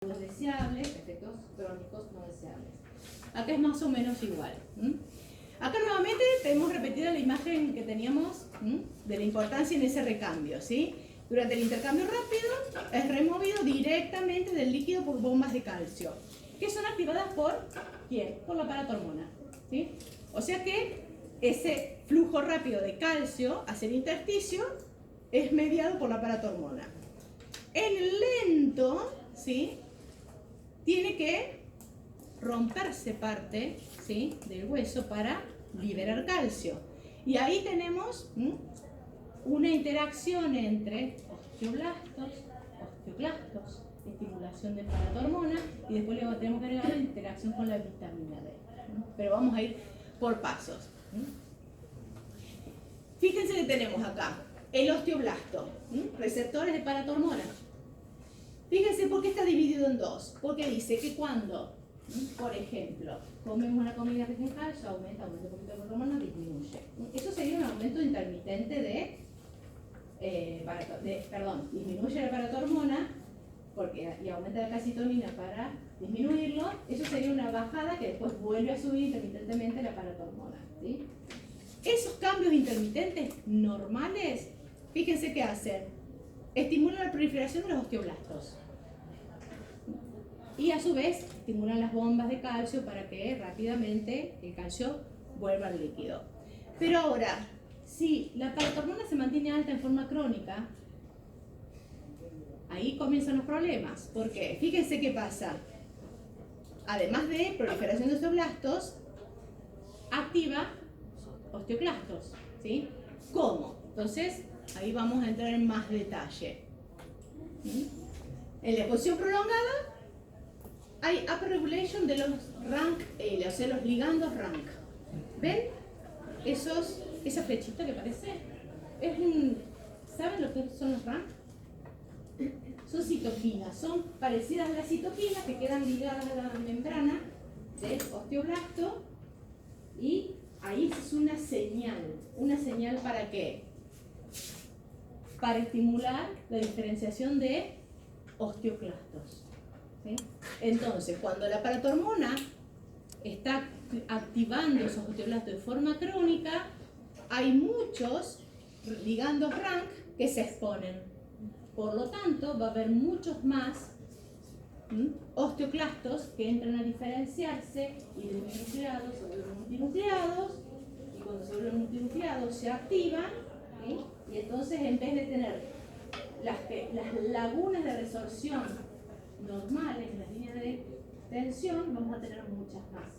deseables, efectos crónicos no deseables. Acá es más o menos igual. Acá nuevamente tenemos repetida la imagen que teníamos de la importancia en ese recambio, ¿sí? Durante el intercambio rápido es removido directamente del líquido por bombas de calcio, que son activadas por ¿quién? Por la paratormona, ¿sí? O sea que ese flujo rápido de calcio hacia el intersticio es mediado por la paratormona. El lento, ¿sí? Tiene que romperse parte, ¿sí? Del hueso para liberar calcio. Y ahí tenemos una interacción entre osteoclastos, estimulación de paratormona, y después le tenemos que agregar la interacción con la vitamina D. Pero vamos a ir por pasos. Fíjense que tenemos acá el osteoblasto, receptores de paratormona. Fíjense por qué está dividido en dos. Porque dice que cuando, por ejemplo, comemos una comida rica en calcio, aumenta un poquito de paratormona, disminuye. Eso sería un aumento intermitente disminuye la paratormona y aumenta la calcitonina para disminuirlo. Eso sería una bajada que después vuelve a subir intermitentemente la paratormona, ¿sí? Esos cambios intermitentes normales, fíjense qué hacen. Estimulan la proliferación de los osteoblastos. Y a su vez estimulan las bombas de calcio para que rápidamente el calcio vuelva al líquido. Pero ahora, si la paratormona se mantiene alta en forma crónica, ahí comienzan los problemas. ¿Por qué? Fíjense qué pasa. Además de proliferación de osteoblastos, activa osteoclastos, ¿sí? ¿Cómo? Entonces, ahí vamos a entrar en más detalle. En la exposición prolongada hay upregulation de los rank L, o sea, los ligandos rank. ¿Ven? Esa flechita que parece ¿saben lo que son los rank? Son citoquinas, son parecidas a las citoquinas que quedan ligadas a la membrana del osteoblasto, y ahí es una señal ¿para qué? Para estimular la diferenciación de osteoclastos, ¿sí? Entonces, cuando la paratormona está activando esos osteoblastos de forma crónica, hay muchos ligandos rank que se exponen. Por lo tanto, va a haber muchos más osteoclastos que entran a diferenciarse y de binucleados se vuelven multinucleados, y cuando se vuelven multinucleados se activan, ¿sí? Y entonces, en vez de tener las lagunas de resorción normales en las líneas de tensión, vamos a tener muchas más.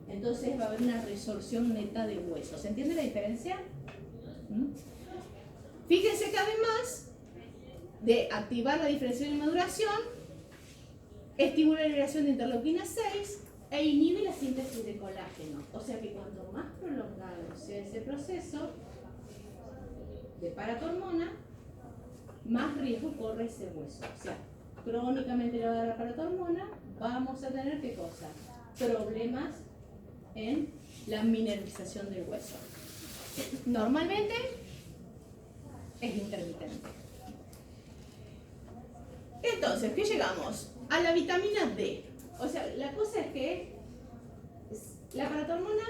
Entonces va a haber una resorción neta de hueso. ¿Se entiende la diferencia? Fíjense que además de activar la diferenciación y maduración, estimula la liberación de interleuquina 6 e inhibe la síntesis de colágeno. O sea que cuanto más prolongado sea ese proceso de paratormona, más riesgo corre ese hueso. O sea, crónicamente elevada la paratormona, vamos a tener ¿qué cosa? Problemas en la mineralización del hueso. Normalmente es intermitente. Entonces, ¿qué llegamos? A la vitamina D. O sea, la cosa es que la paratormona,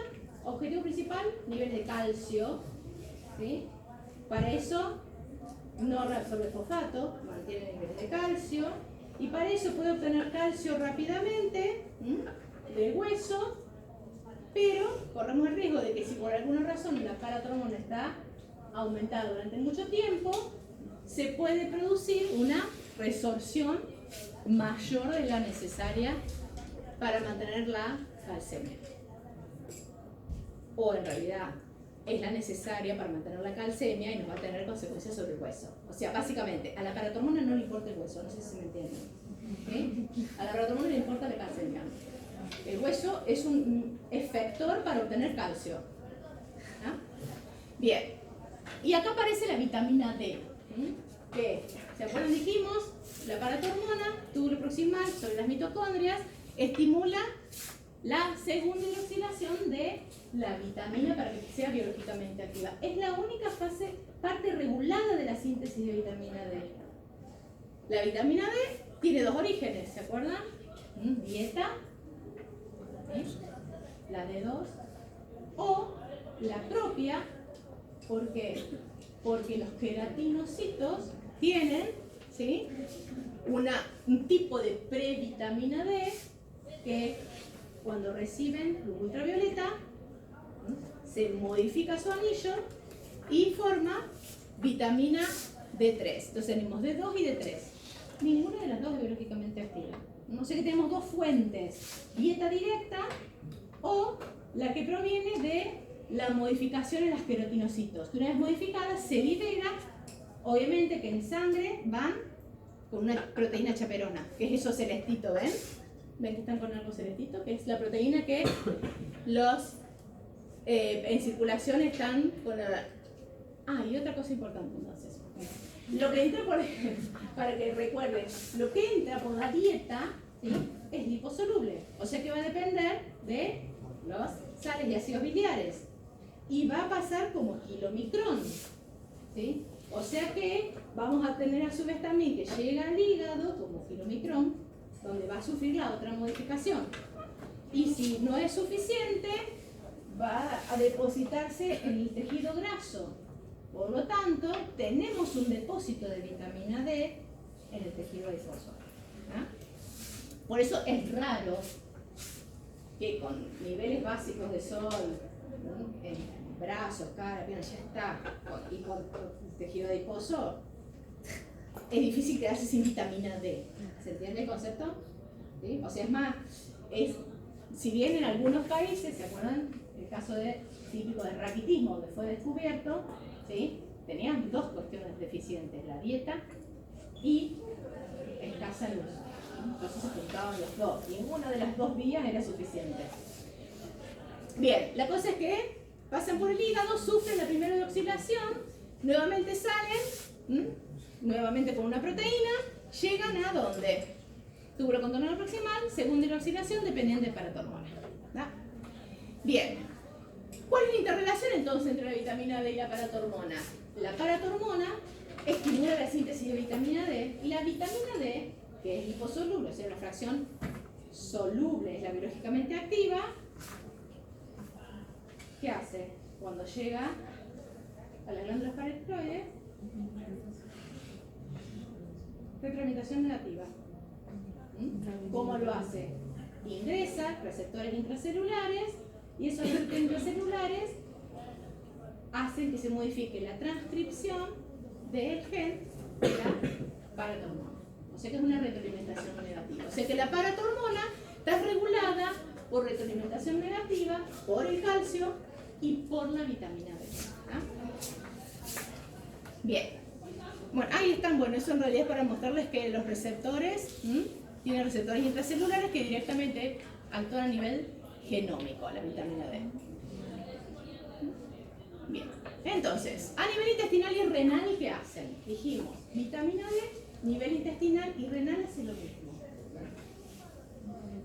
objetivo principal, nivel de calcio, ¿sí? Para eso no reabsorbe fosfato, mantiene niveles de calcio, y para eso puede obtener calcio rápidamente del hueso, pero corremos el riesgo de que si por alguna razón la paratormona está aumentada durante mucho tiempo, se puede producir una resorción mayor de la necesaria para mantener la calcemia. O en realidad es la necesaria para mantener la calcemia y nos va a tener consecuencias sobre el hueso. O sea, básicamente, a la paratormona no le importa el hueso, no sé si me entienden. ¿Okay? A la paratormona le importa la calcemia. El hueso es un efector para obtener calcio. ¿Ah? Bien. Y acá aparece la vitamina D. Que, ¿se acuerdan? Dijimos, la paratormona, túbulo proximal sobre las mitocondrias, estimula la segunda hidroxilación de la vitamina para que sea biológicamente activa. Es la única parte regulada de la síntesis de vitamina D. La vitamina D tiene dos orígenes, ¿se acuerdan? Dieta, la D2, o la propia, ¿por qué? Porque los queratinocitos tienen, ¿sí?, un tipo de previtamina D que cuando reciben luz ultravioleta se modifica su anillo y forma vitamina D3. Entonces tenemos D2 y D3. Ninguna de las dos es biológicamente activa. No sé que tenemos dos fuentes, dieta directa o la que proviene de la modificación en las queratinocitos. Una vez modificada se libera, obviamente que en sangre van con una proteína chaperona, que es eso celestito, ¿ven? ¿Ven que están con algo celestito? Que es la proteína que los en circulación están con la... y otra cosa importante entonces. Lo que entra por, para que recuerden, lo que entra por la dieta, ¿sí?, es liposoluble. O sea que va a depender de los sales y ácidos biliares. Y va a pasar como kilomicrón, ¿sí? O sea que vamos a tener a su vez también que llega al hígado como kilomicrón, donde va a sufrir la otra modificación. Y si no es suficiente, va a depositarse en el tejido graso. Por lo tanto, tenemos un depósito de vitamina D en el tejido adiposo. Por eso es raro que con niveles básicos de sol, ¿no?, en brazos, cara, piernas, ya está, y con tejido adiposo, es difícil quedarse sin vitamina D. ¿Se entiende el concepto? ¿Sí? O sea, es más, si bien en algunos países, ¿se acuerdan? El caso típico del raquitismo que fue descubierto, ¿sí?, tenían dos cuestiones deficientes, la dieta y escasa luz. Entonces se juntaban los dos. Ninguna de las dos vías era suficiente. Bien, la cosa es que pasan por el hígado, sufren la primera hidroxilación, nuevamente salen, nuevamente por una proteína, llegan a ¿dónde? Túbulo contorno proximal, segunda hidroxilación dependiente de paratormona. Bien, ¿cuál es la interrelación entonces entre la vitamina D y la paratormona? La paratormona estimula la síntesis de vitamina D y la vitamina D, que es liposoluble, o sea, una fracción soluble, es la biológicamente activa. ¿Qué hace? Cuando llega a las glándulas paratiroides, retroalimentación negativa. ¿Cómo lo hace? Ingresa receptores intracelulares y esos receptores intracelulares hacen que se modifique la transcripción del gen de la paratormona. O sea que es una retroalimentación negativa. O sea que la paratormona está regulada por retroalimentación negativa, por el calcio y por la vitamina D. Bien. Bueno, ahí están. Bueno, eso en realidad es para mostrarles que los receptores tienen receptores intracelulares que directamente actúan a nivel genómico, la vitamina D. Bien. Entonces, a nivel intestinal y renal, ¿qué hacen? Dijimos, vitamina D, nivel intestinal y renal hace lo mismo.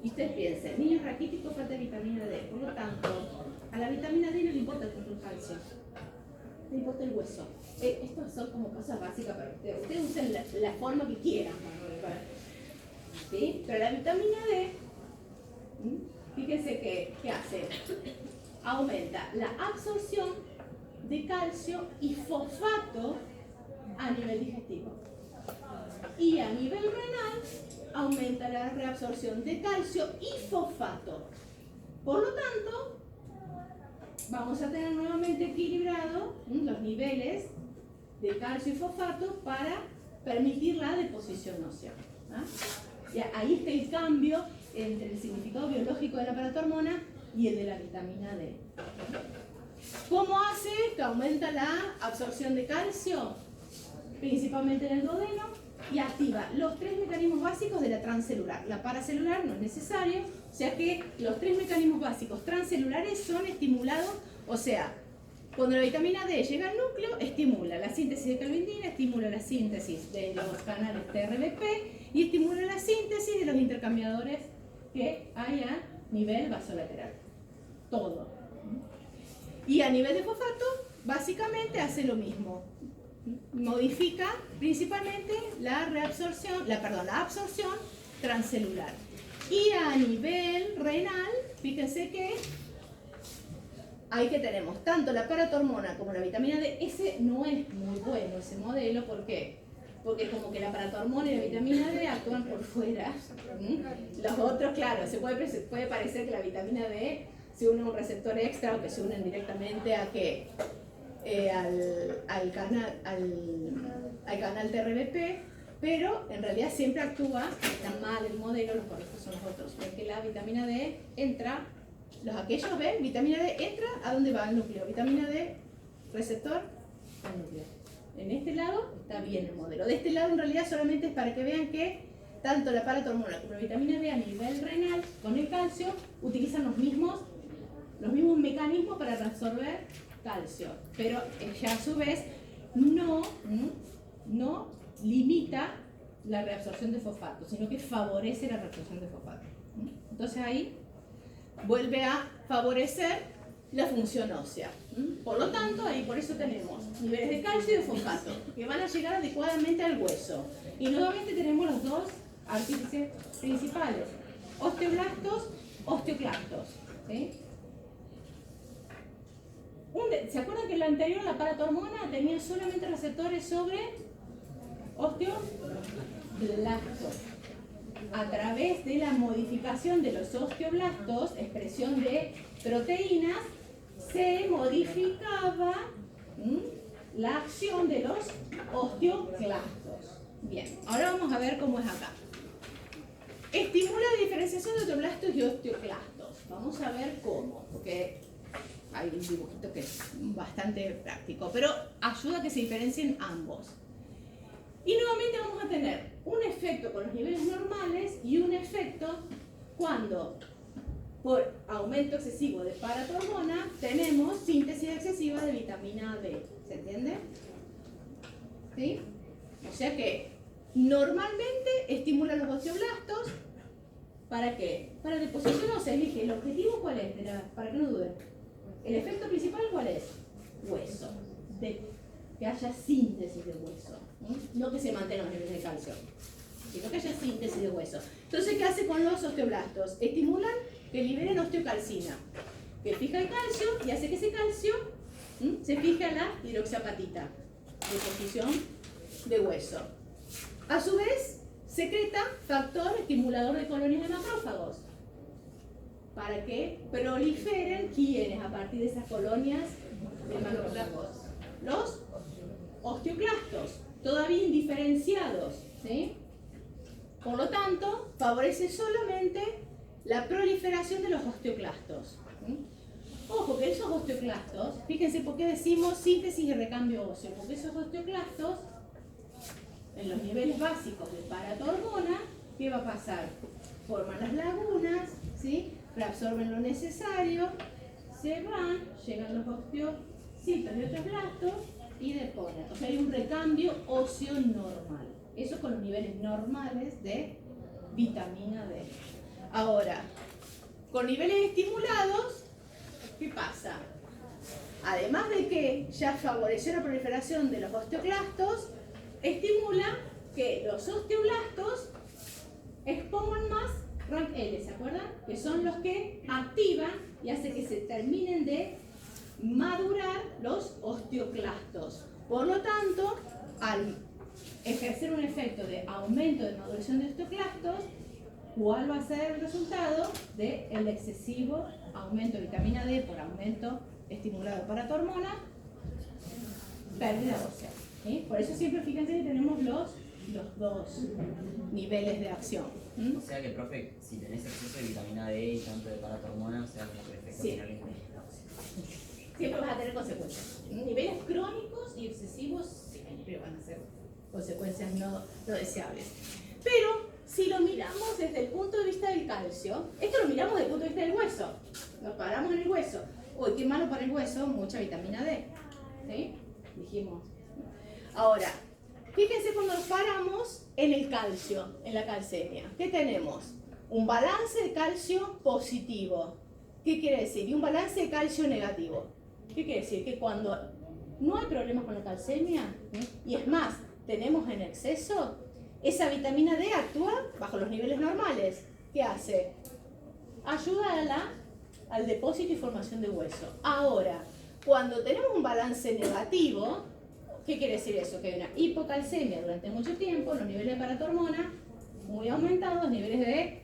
Y ustedes piensen, niños raquíticos falta vitamina D, por lo tanto, a la vitamina D no le importa tanto el calcio, le importa el hueso. Estas son como cosas básicas para ustedes. Ustedes usen la forma que quieran. ¿Sí? Pero la vitamina D, fíjense ¿qué hace? Aumenta la absorción de calcio y fosfato a nivel digestivo. Y a nivel renal, aumenta la reabsorción de calcio y fosfato. Por lo tanto, vamos a tener nuevamente equilibrado los niveles de calcio y fosfato para permitir la deposición ósea. Ahí está el cambio entre el significado biológico de la paratormona y el de la vitamina D. ¿Cómo hace que aumenta la absorción de calcio? Principalmente en el duodeno, y activa los tres mecanismos básicos de la transcelular. La paracelular no es necesario, o sea que los tres mecanismos básicos transcelulares son estimulados, o sea, cuando la vitamina D llega al núcleo, estimula la síntesis de calvindina, estimula la síntesis de los canales TRBP y estimula la síntesis de los intercambiadores que hay a nivel vasolateral. Todo. Y a nivel de fosfato, básicamente hace lo mismo. modifica principalmente la absorción transcelular. Y a nivel renal, fíjense que ahí que tenemos tanto la paratormona como la vitamina D. Ese no es muy bueno, ese modelo, ¿por qué? Porque es como que la paratormona y la vitamina D actúan por fuera. Los otros, claro, puede parecer que la vitamina D se une a un receptor extra o que se unen directamente a que al canal TRBP, pero en realidad siempre actúa, está mal el modelo, los correctos son los otros, porque la vitamina D entra, aquellos ven, vitamina D entra a donde va el núcleo, vitamina D, receptor, al núcleo. En este lado está bien el modelo, de este lado en realidad solamente es para que vean que tanto la paratormona como la vitamina D a nivel renal con el calcio utilizan los mismos mecanismos para reabsorber calcio, pero ya a su vez no limita la reabsorción de fosfato, sino que favorece la reabsorción de fosfato. Entonces ahí vuelve a favorecer la función ósea. Por lo tanto, ahí por eso tenemos niveles de calcio y de fosfato que van a llegar adecuadamente al hueso. Y nuevamente tenemos los dos artífices principales, osteoblastos, osteoclastos. ¿Sí? ¿Se acuerdan que en la anterior, la paratormona, tenía solamente receptores sobre osteoblastos? A través de la modificación de los osteoblastos, expresión de proteínas, se modificaba la acción de los osteoclastos. Bien, ahora vamos a ver cómo es acá. Estimula la diferenciación de osteoblastos y osteoclastos. Vamos a ver cómo, porque hay un dibujito que es bastante práctico, pero ayuda a que se diferencien ambos. Y nuevamente vamos a tener un efecto con los niveles normales y un efecto cuando por aumento excesivo de paratormona tenemos síntesis excesiva de vitamina D. ¿Se entiende? ¿Sí? O sea que normalmente estimula los osteoblastos. ¿Para qué? Para deposición ósea. Elige el objetivo, ¿cuál es? Para que no duden. El efecto principal, ¿cuál es? Hueso. Que haya síntesis de hueso. No que se mantengan los niveles de calcio, sino que haya síntesis de hueso. Entonces, ¿qué hace con los osteoblastos? Estimulan que liberen osteocalcina, que fija el calcio y hace que ese calcio se fije a la hidroxiapatita, deposición de hueso. A su vez, secreta factor estimulador de colonias de macrófagos, para que proliferen ¿quiénes? A partir de esas colonias de macrófagos. Los osteoclastos, todavía indiferenciados, ¿sí? Por lo tanto, favorece solamente la proliferación de los osteoclastos. Ojo, que esos osteoclastos, fíjense por qué decimos síntesis y recambio óseo, porque esos osteoclastos, en los niveles básicos de paratormona, ¿qué va a pasar? Forman las lagunas, ¿sí? Reabsorben lo necesario, se van, llegan los osteocitos y osteoblastos y deponen. O sea, hay un recambio óseo normal. Eso con los niveles normales de vitamina D. Ahora, con niveles estimulados, ¿qué pasa? Además de que ya favoreció la proliferación de los osteoclastos, estimula que los osteoblastos expongan más rank L, ¿se acuerdan? Que son los que activan y hacen que se terminen de madurar los osteoclastos. Por lo tanto, al ejercer un efecto de aumento de maduración de osteoclastos, ¿cuál va a ser el resultado del excesivo aumento de vitamina D por aumento estimulado para hormona? Pérdida ósea. ¿Sí? Por eso siempre fíjense que tenemos los dos niveles de acción. O sea que, profe, si tenés exceso de vitamina D y tanto de paratormona, o sea, como que el efecto final es siempre vas a tener consecuencias. Niveles crónicos y excesivos siempre van a ser consecuencias no deseables. Pero si lo miramos desde el punto de vista del calcio, esto lo miramos desde el punto de vista del hueso. Nos paramos en el hueso. Uy, qué malo para el hueso, mucha vitamina D. ¿Sí? Dijimos. Ahora, fíjense cuando nos paramos en el calcio, en la calcemia. ¿Qué tenemos? Un balance de calcio positivo. ¿Qué quiere decir? Y un balance de calcio negativo. ¿Qué quiere decir? Que cuando no hay problemas con la calcemia, y es más, tenemos en exceso, esa vitamina D actúa bajo los niveles normales. ¿Qué hace? Ayuda al depósito y formación de hueso. Ahora, cuando tenemos un balance negativo, ¿qué quiere decir eso? Que hay una hipocalcemia durante mucho tiempo, los niveles de paratormona muy aumentados, niveles de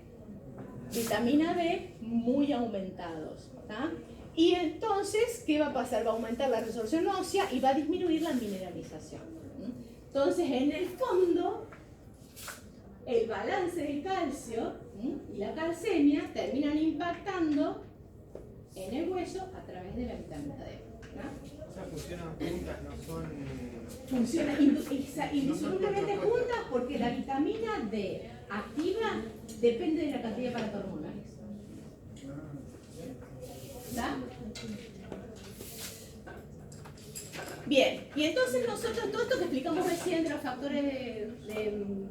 vitamina D muy aumentados. ¿Tá? Y entonces, ¿qué va a pasar? Va a aumentar la resorción ósea y va a disminuir la mineralización. Entonces, en el fondo, el balance del calcio y la calcemia terminan impactando en el hueso a través de la vitamina D. O sea, funcionan juntas, no son... Funcionan indisolublemente juntas porque la vitamina D activa depende de la cantidad de paratormona. ¿Está? Bien, y entonces nosotros todo esto que explicamos recién de los factores de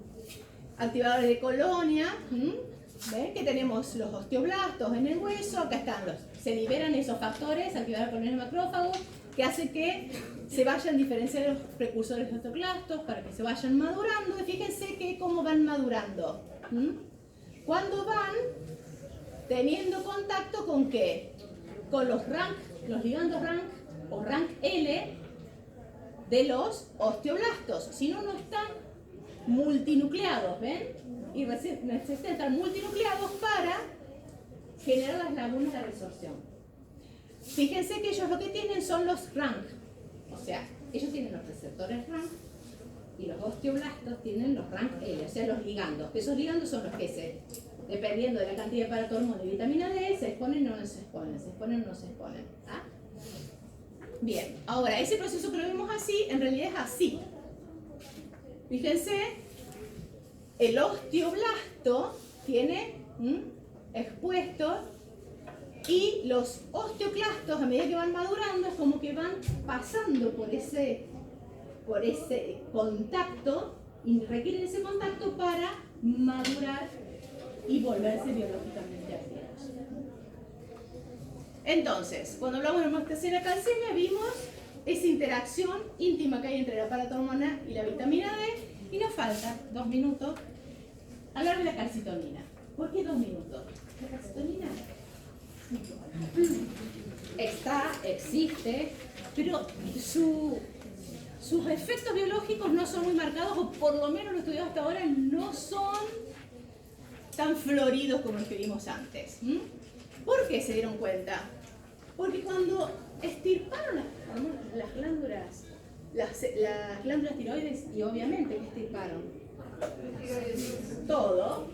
activadores de colonia, ¿ven? Que tenemos los osteoblastos en el hueso, acá están se liberan esos factores, activadores de colonia macrófagos, que hacen que se vayan diferenciando los precursores de osteoclastos para que se vayan madurando. Y fíjense que cómo van madurando. Cuando van teniendo contacto con qué? Con los ligandos RANK o RANK-L de los osteoblastos. Si no, no están multinucleados, ¿ven? Y necesitan estar multinucleados para generar las lagunas de resorción. Fíjense que ellos lo que tienen son los RANK. O sea, ellos tienen los receptores RANK y los osteoblastos tienen los RANK-L, o sea, los ligandos. Esos ligandos son los que dependiendo de la cantidad de paratormona y vitamina D, se exponen o no se exponen, se exponen o no se exponen. ¿Ah? Bien, ahora, ese proceso que lo vemos así, en realidad es así. Fíjense, el osteoblasto tiene expuesto y los osteoclastos, a medida que van madurando, es como que van pasando por ese contacto y requieren ese contacto para madurar y volverse biológicamente activos. Entonces, cuando hablamos de homeostasia y la calcemia, vimos esa interacción íntima que hay entre la paratormona y la vitamina D, y nos falta 2 minutos hablar de la calcitonina. ¿Por qué 2 minutos? La calcitonina existe, pero sus efectos biológicos no son muy marcados, o por lo menos los estudiados hasta ahora no son tan floridos como los que vimos antes. ¿Por qué se dieron cuenta? Porque cuando estirparon las glándulas tiroides, y obviamente que estirparon todo,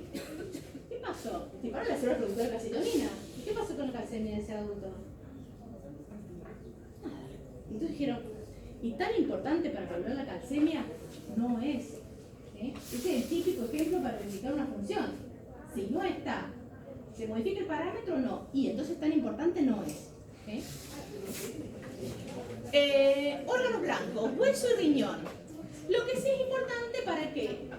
¿qué pasó? Estirparon las células productoras de calcitonina. ¿Qué pasó con la calcemia de ese adulto? Nada. Entonces dijeron, ¿y tan importante para regular la calcemia? No es. Ese es el típico ejemplo para indicar una función. Si no está, ¿se modifica el parámetro o no? Y entonces tan importante no es. Órganos blancos, hueso y riñón. Lo que sí es importante, ¿para qué?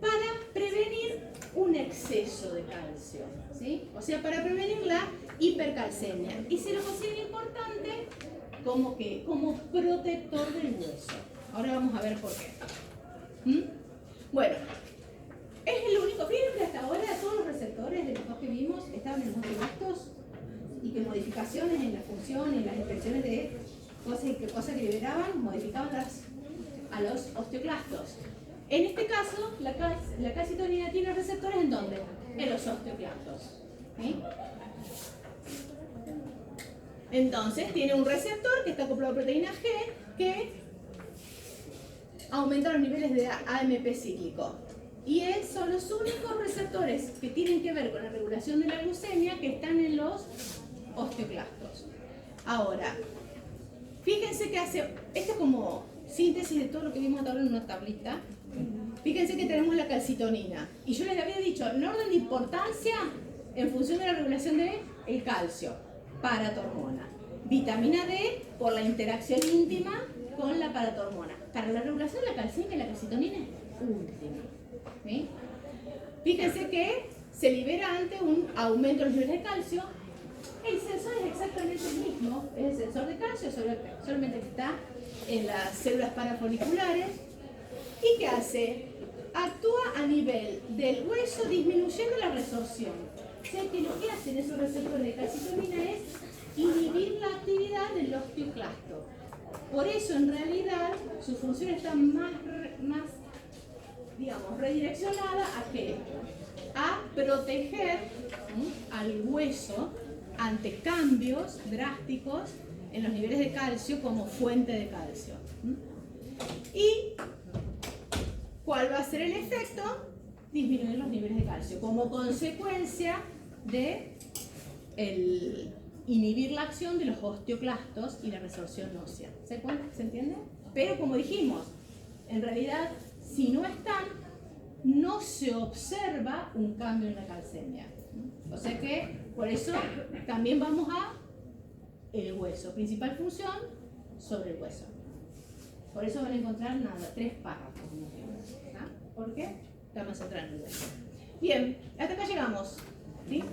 Para prevenir un exceso de calcio, ¿sí? O sea, para prevenir la hipercalcemia. Y se lo considera importante como protector del hueso. Ahora vamos a ver por qué. Bueno, es el único. Fíjense que hasta ahora todos los receptores de los dos que vimos estaban en los osteoblastos, y que modificaciones en la función, en las expresiones de cosas que liberaban, modificaban a los osteoclastos. En este caso, la calcitonina tiene receptores ¿en dónde? En los osteoclastos. ¿Sí? Entonces, tiene un receptor que está acoplado a proteína G que aumenta los niveles de AMP cíclico. Y son los únicos receptores que tienen que ver con la regulación de la glucemia que están en los osteoclastos. Ahora, fíjense que esta es como síntesis de todo lo que vimos ahora en una tablita. Fíjense que tenemos la calcitonina. Y yo les había dicho, en orden de importancia, en función de la regulación del calcio, paratormona. Vitamina D, por la interacción íntima con la paratormona. Para la regulación de la calcemia, la calcitonina es última. ¿Sí? Fíjense que se libera ante un aumento de los niveles de calcio El sensor es exactamente el mismo, es el sensor de calcio, solamente que está en las células parafoliculares. ¿Y qué hace? Actúa a nivel del hueso disminuyendo la resorción. O sea que lo que hacen esos receptores de calcitonina es inhibir la actividad del osteoclasto. Por eso en realidad su función está más digamos, redireccionada ¿a qué? A proteger al hueso ante cambios drásticos en los niveles de calcio como fuente de calcio. ¿Y cuál va a ser el efecto? Disminuir los niveles de calcio como consecuencia de inhibir la acción de los osteoclastos y la resorción ósea. ¿Se entiende? Pero como dijimos, en realidad, si no están, no se observa un cambio en la calcemia. O sea que, por eso, también vamos a el hueso. Principal función, sobre el hueso. Por eso van a encontrar 3 párrafos. ¿Ah? ¿Por qué? Estamos centrando en el hueso. Bien, hasta acá llegamos. ¿Sí?